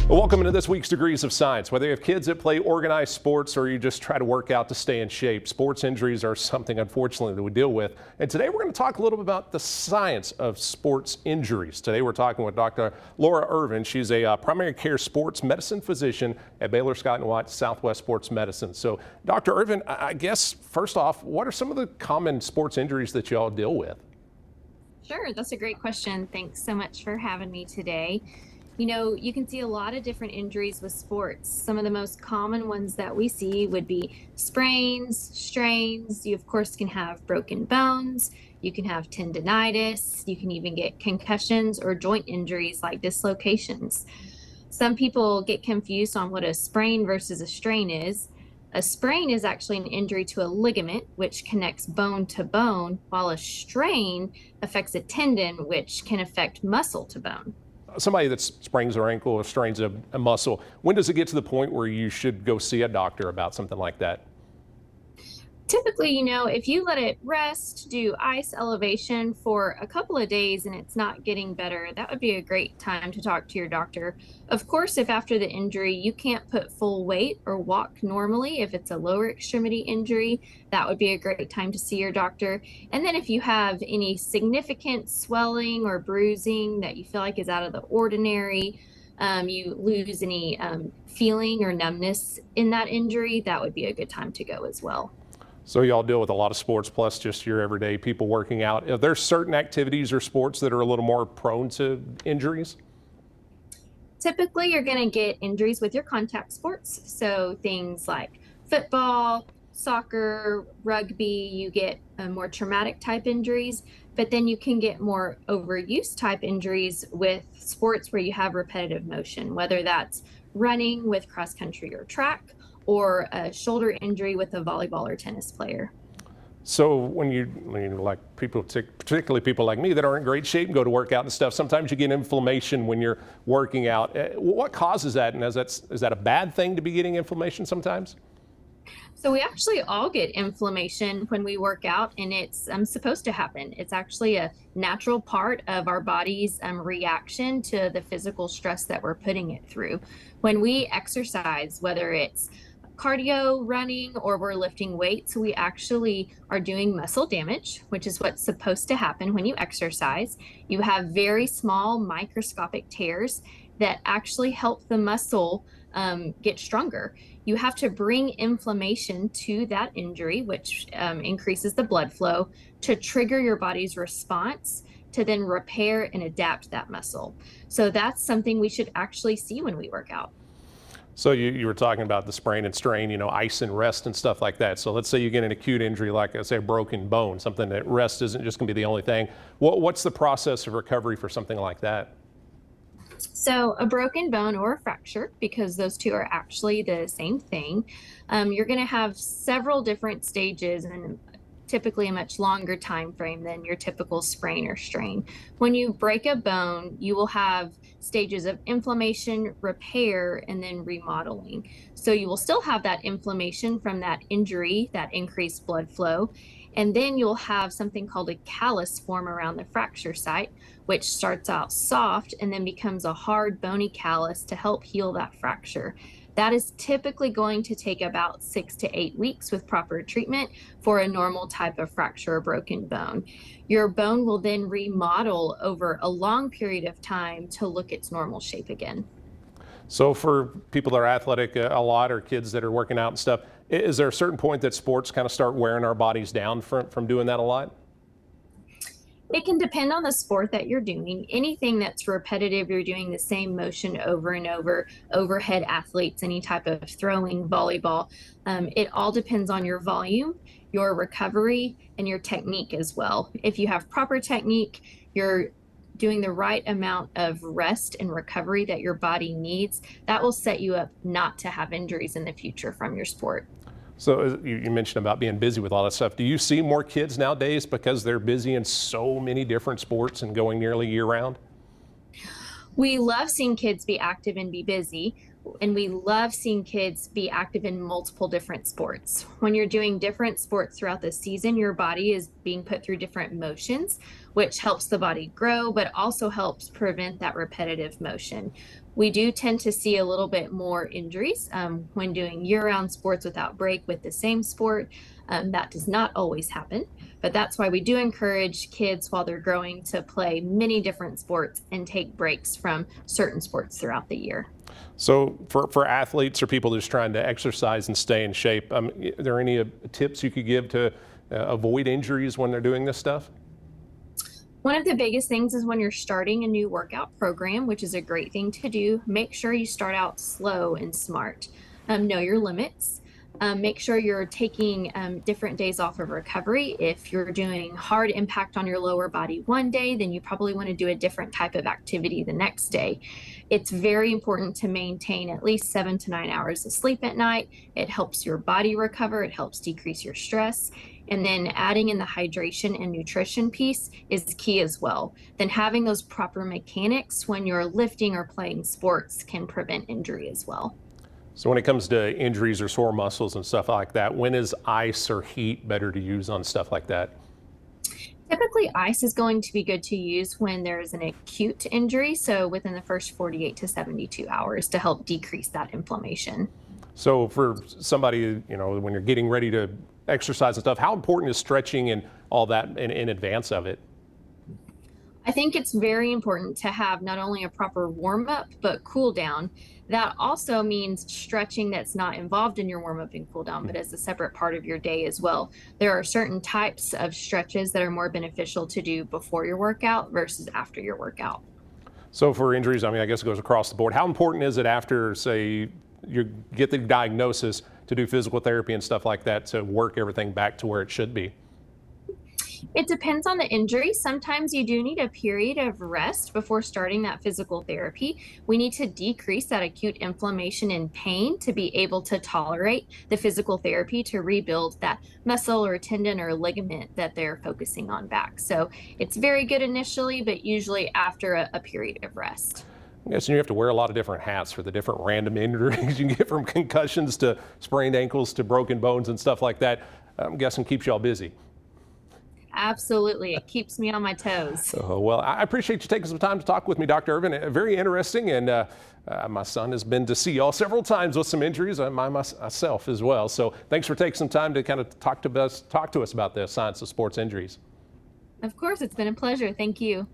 Well, welcome into this week's Degrees of Science. Whether you have kids that play organized sports or you just try to work out to stay in shape, sports injuries are something, unfortunately, that we deal with. And today we're going to talk a little bit about the science of sports injuries. Today we're talking with Dr. Laura Irvin. She's a primary care sports medicine physician at Baylor Scott & White Southwest Sports Medicine. So, Dr. Irvin, I guess first off, what are some of the common sports injuries that you all deal with? Sure, that's a great question. Thanks so much for having me today. You know, you can see a lot of different injuries with sports. Some of the most common ones that we see would be sprains, strains. You, of course, can have broken bones. You can have tendinitis. You can even get concussions or joint injuries like dislocations. Some people get confused on what a sprain versus a strain is. A sprain is actually an injury to a ligament, which connects bone to bone, while a strain affects a tendon, which can affect muscle to bone. Somebody that sprains their ankle or strains a muscle, when does it get to the point where you should go see a doctor about something like that? Typically, you know, if you let it rest, do ice elevation for a couple of days and it's not getting better, that would be a great time to talk to your doctor. Of course, if after the injury you can't put full weight or walk normally, if it's a lower extremity injury, that would be a great time to see your doctor. And then if you have any significant swelling or bruising that you feel like is out of the ordinary, you lose any feeling or numbness in that injury, that would be a good time to go as well. So y'all deal with a lot of sports plus just your everyday people working out. Are there certain activities or sports that are a little more prone to injuries? Typically, you're going to get injuries with your contact sports. So things like football, soccer, rugby, you get more traumatic type injuries, but then you can get more overuse type injuries with sports where you have repetitive motion, whether that's running with cross country or track, or a shoulder injury with a volleyball or tennis player. So when you like people, particularly people like me that are in great shape and go to work out and stuff, sometimes you get inflammation when you're working out. What causes that, and is that a bad thing to be getting inflammation sometimes? So we actually all get inflammation when we work out, and it's supposed to happen. It's actually a natural part of our body's reaction to the physical stress that we're putting it through. When we exercise, whether it's cardio, running, or we're lifting weights, we actually are doing muscle damage, which is what's supposed to happen when you exercise. You have very small microscopic tears that actually help the muscle get stronger. You have to bring inflammation to that injury, which increases the blood flow to trigger your body's response to then repair and adapt that muscle. So that's something we should actually see when we work out. So you were talking about the sprain and strain, ice and rest and stuff like that. So let's say you get an acute injury, like I say, a broken bone, something that rest isn't just going to be the only thing. What's the process of recovery for something like that? So a broken bone or a fracture, because those two are actually the same thing, you're going to have several different stages and typically a much longer time frame than your typical sprain or strain. When you break a bone, you will have stages of inflammation, repair, and then remodeling. So you will still have that inflammation from that injury, that increased blood flow, and then you'll have something called a callus form around the fracture site, which starts out soft and then becomes a hard bony callus to help heal that fracture. That is typically going to take about 6 to 8 weeks with proper treatment for a normal type of fracture or broken bone. Your bone will then remodel over a long period of time to look its normal shape again. So for people that are athletic a lot, or kids that are working out and stuff, is there a certain point that sports kind of start wearing our bodies down from doing that a lot? It can depend on the sport that you're doing. Anything that's repetitive, you're doing the same motion over and over, overhead athletes, any type of throwing, volleyball. It all depends on your volume, your recovery, and your technique as well. If you have proper technique, you're doing the right amount of rest and recovery that your body needs, that will set you up not to have injuries in the future from your sport. So you mentioned about being busy with all that stuff. Do you see more kids nowadays because they're busy in so many different sports and going nearly year round? We love seeing kids be active and be busy. And we love seeing kids be active in multiple different sports. When you're doing different sports throughout the season, your body is being put through different motions, which helps the body grow, but also helps prevent that repetitive motion. We do tend to see a little bit more injuries when doing year-round sports without break with the same sport. That does not always happen, but that's why we do encourage kids while they're growing to play many different sports and take breaks from certain sports throughout the year. So for athletes or people just trying to exercise and stay in shape, are there any tips you could give to avoid injuries when they're doing this stuff? One of the biggest things is when you're starting a new workout program, which is a great thing to do, make sure you start out slow and smart. Know your limits. Make sure you're taking different days off of recovery. If you're doing hard impact on your lower body one day, then you probably want to do a different type of activity the next day. It's very important to maintain at least 7 to 9 hours of sleep at night. It helps your body recover. It helps decrease your stress. And then adding in the hydration and nutrition piece is key as well. Then having those proper mechanics when you're lifting or playing sports can prevent injury as well. So when it comes to injuries or sore muscles and stuff like that, when is ice or heat better to use on stuff like that? Typically, ice is going to be good to use when there's an acute injury, so within the first 48 to 72 hours to help decrease that inflammation. So for somebody, when you're getting ready to exercise and stuff, how important is stretching and all that in advance of it? I think it's very important to have not only a proper warm up, but cool down. That also means stretching that's not involved in your warm up and cool down, but as a separate part of your day as well. There are certain types of stretches that are more beneficial to do before your workout versus after your workout. So for injuries, I guess it goes across the board. How important is it after, say, you get the diagnosis to do physical therapy and stuff like that to work everything back to where it should be? It depends on the injury. Sometimes you do need a period of rest before starting that physical therapy. We need to decrease that acute inflammation and pain to be able to tolerate the physical therapy to rebuild that muscle or tendon or ligament that they're focusing on back. So it's very good initially, but usually after a period of rest. I'm guessing you have to wear a lot of different hats for the different random injuries you can get, from concussions to sprained ankles to broken bones and stuff like that. I'm guessing keeps you all busy. Absolutely. It keeps me on my toes. Well, I appreciate you taking some time to talk with me, Dr. Irvin. Very interesting, and my son has been to see y'all several times with some injuries, myself as well. So thanks for taking some time to kind of talk to us about the science of sports injuries. Of course, it's been a pleasure. Thank you.